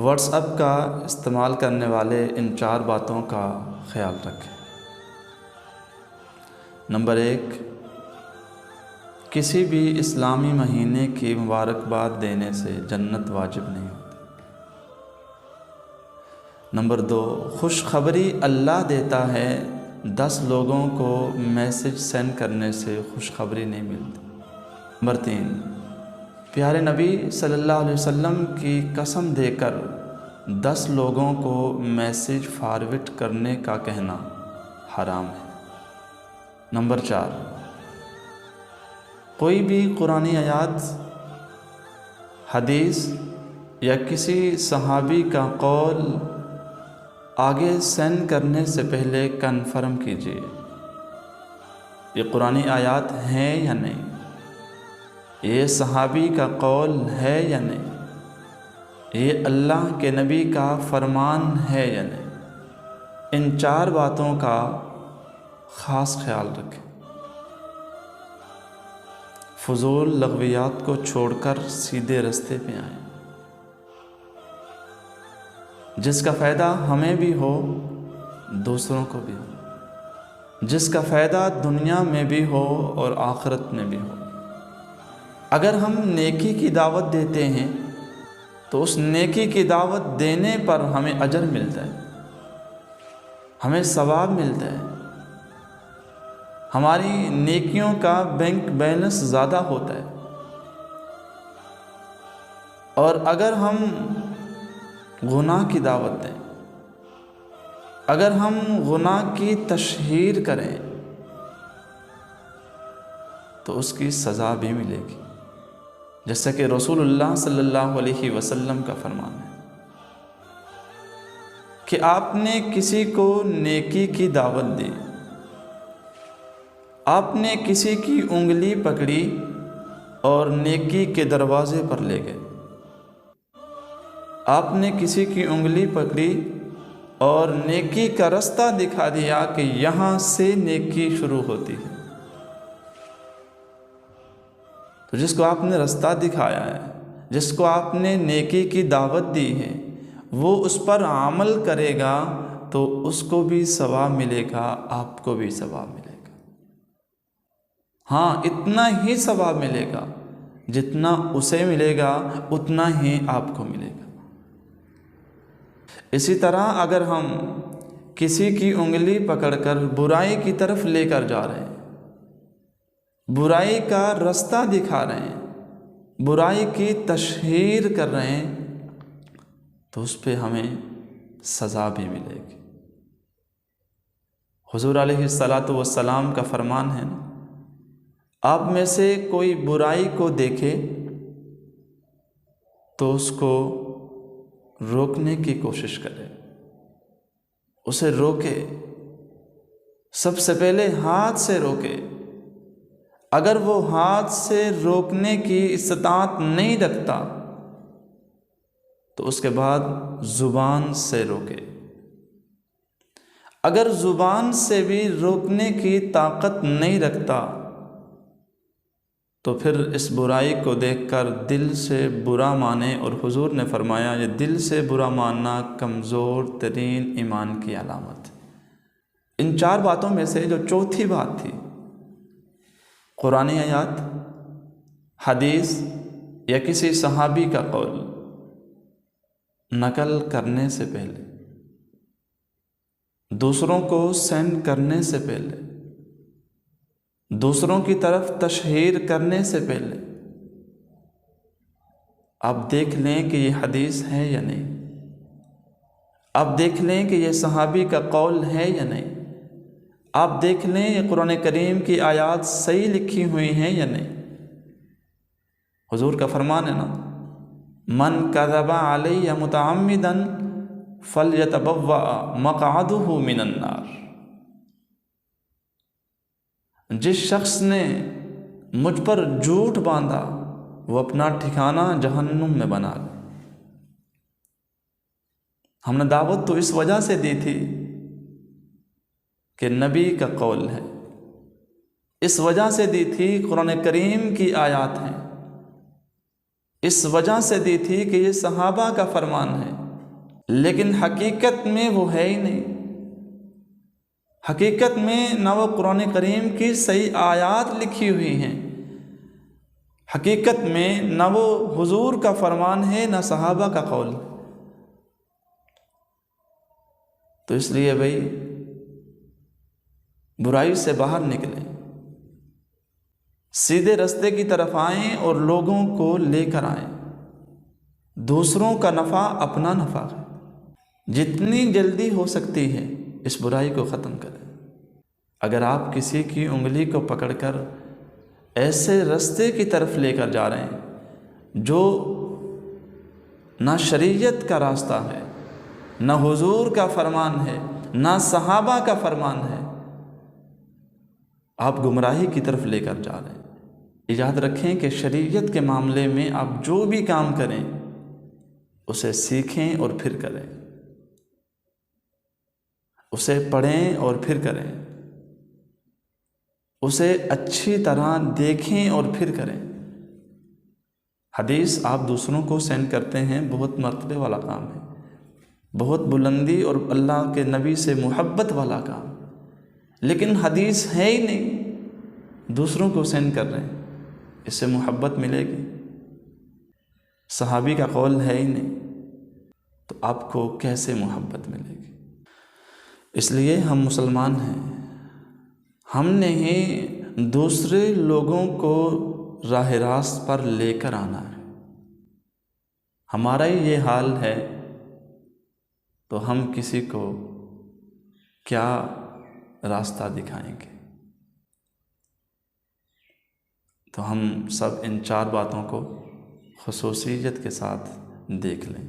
What's app کا استعمال کرنے والے ان 4 باتوں کا خیال رکھیں۔ نمبر 1، کسی بھی اسلامی مہینے کی مبارکباد دینے سے جنت واجب نہیں ہوتی۔ نمبر 2، خوشخبری اللہ دیتا ہے، 10 لوگوں کو میسج سینڈ کرنے سے خوشخبری نہیں ملتی۔ نمبر 3، پیارے نبی صلی اللہ علیہ وسلم کی قسم دے کر 10 لوگوں کو میسج فارورڈ کرنے کا کہنا حرام ہے۔ نمبر 4، کوئی بھی قرآنی آیات، حدیث یا کسی صحابی کا قول آگے سینڈ کرنے سے پہلے کنفرم کیجیے یہ قرآنی آیات ہیں یا نہیں، یہ صحابی کا قول ہے یا نہیں، یہ اللہ کے نبی کا فرمان ہے یا نہیں۔ ان 4 باتوں کا خاص خیال رکھیں۔ فضول لغویات کو چھوڑ کر سیدھے رستے پہ آئیں، جس کا فائدہ ہمیں بھی ہو، دوسروں کو بھی ہو، جس کا فائدہ دنیا میں بھی ہو اور آخرت میں بھی ہو۔ اگر ہم نیکی کی دعوت دیتے ہیں تو اس نیکی کی دعوت دینے پر ہمیں اجر ملتا ہے، ہمیں ثواب ملتا ہے، ہماری نیکیوں کا بینک بیلنس زیادہ ہوتا ہے۔ اور اگر ہم گناہ کی دعوت دیں، اگر ہم گناہ کی تشہیر کریں تو اس کی سزا بھی ملے گی، جیسا کہ رسول اللہ صلی اللہ علیہ وسلم کا فرمان ہے کہ آپ نے کسی کو نیکی کی دعوت دی، آپ نے کسی کی انگلی پکڑی اور نیکی کے دروازے پر لے گئے، آپ نے کسی کی انگلی پکڑی اور نیکی کا رستہ دکھا دیا کہ یہاں سے نیکی شروع ہوتی ہے، تو جس کو آپ نے رستہ دکھایا ہے، جس کو آپ نے نیکی کی دعوت دی ہے، وہ اس پر عمل کرے گا تو اس کو بھی ثواب ملے گا، آپ کو بھی ثواب ملے گا۔ ہاں، اتنا ہی ثواب ملے گا، جتنا اسے ملے گا اتنا ہی آپ کو ملے گا۔ اسی طرح اگر ہم کسی کی انگلی پکڑ کر برائی کی طرف لے کر جا رہے ہیں، برائی کا رستہ دکھا رہے ہیں، برائی کی تشہیر کر رہے ہیں، تو اس پہ ہمیں سزا بھی ملے گی۔ حضور علیہ الصلاۃ کا فرمان ہے، آپ میں سے کوئی برائی کو دیکھے تو اس کو روکنے کی کوشش کرے، اسے روکے، سب سے پہلے ہاتھ سے روکے۔ اگر وہ ہاتھ سے روکنے کی استطاعت نہیں رکھتا تو اس کے بعد زبان سے روکے۔ اگر زبان سے بھی روکنے کی طاقت نہیں رکھتا تو پھر اس برائی کو دیکھ کر دل سے برا مانے، اور حضور نے فرمایا یہ دل سے برا ماننا کمزور ترین ایمان کی علامت ہے۔ ان 4 باتوں میں سے جو چوتھی بات تھی، قرآنی آیات، حدیث یا کسی صحابی کا قول نقل کرنے سے پہلے، دوسروں کو سینڈ کرنے سے پہلے، دوسروں کی طرف تشہیر کرنے سے پہلے آپ دیکھ لیں کہ یہ حدیث ہے یا نہیں، آپ دیکھ لیں کہ یہ صحابی کا قول ہے یا نہیں، آپ دیکھ لیں یہ قرآن کریم کی آیات صحیح لکھی ہوئی ہیں یا نہیں۔ حضور کا فرمان ہے نا، من کذب علی متعمدا فلیتبوأ مقعدہ من النار، جس شخص نے مجھ پر جھوٹ باندھا وہ اپنا ٹھکانہ جہنم میں بنا لے۔ ہم نے دعوت تو اس وجہ سے دی تھی کہ نبی کا قول ہے، اس وجہ سے دی تھی قرآن کریم کی آیات ہیں، اس وجہ سے دی تھی کہ یہ صحابہ کا فرمان ہے، لیکن حقیقت میں وہ ہے ہی نہیں۔ حقیقت میں نہ وہ قرآن کریم کی صحیح آیات لکھی ہوئی ہیں، حقیقت میں نہ وہ حضور کا فرمان ہے، نہ صحابہ کا قول۔ تو اس لیے بھائی برائی سے باہر نکلیں، سیدھے رستے کی طرف آئیں اور لوگوں کو لے کر آئیں۔ دوسروں کا نفع اپنا نفع ہے، جتنی جلدی ہو سکتی ہے اس برائی کو ختم کریں۔ اگر آپ کسی کی انگلی کو پکڑ کر ایسے رستے کی طرف لے کر جا رہے ہیں جو نہ شریعت کا راستہ ہے، نہ حضور کا فرمان ہے، نہ صحابہ کا فرمان ہے، آپ گمراہی کی طرف لے کر جا رہے ہیں۔ یاد رکھیں کہ شریعت کے معاملے میں آپ جو بھی کام کریں اسے سیکھیں اور پھر کریں، اسے پڑھیں اور پھر کریں، اسے اچھی طرح دیکھیں اور پھر کریں۔ حدیث آپ دوسروں کو سینڈ کرتے ہیں، بہت مرتبے والا کام ہے، بہت بلندی اور اللہ کے نبی سے محبت والا کام، لیکن حدیث ہے ہی نہیں، دوسروں کو سینڈ کر رہے ہیں، اس سے محبت ملے گی؟ صحابی کا قول ہے ہی نہیں، تو آپ کو کیسے محبت ملے گی؟ اس لیے ہم مسلمان ہیں، ہم نے ہی دوسرے لوگوں کو راہ راست پر لے کر آنا ہے۔ ہمارا ہی یہ حال ہے تو ہم کسی کو کیا راستہ دکھائیں گے؟ تو ہم سب ان 4 باتوں کو خصوصیت کے ساتھ دیکھ لیں۔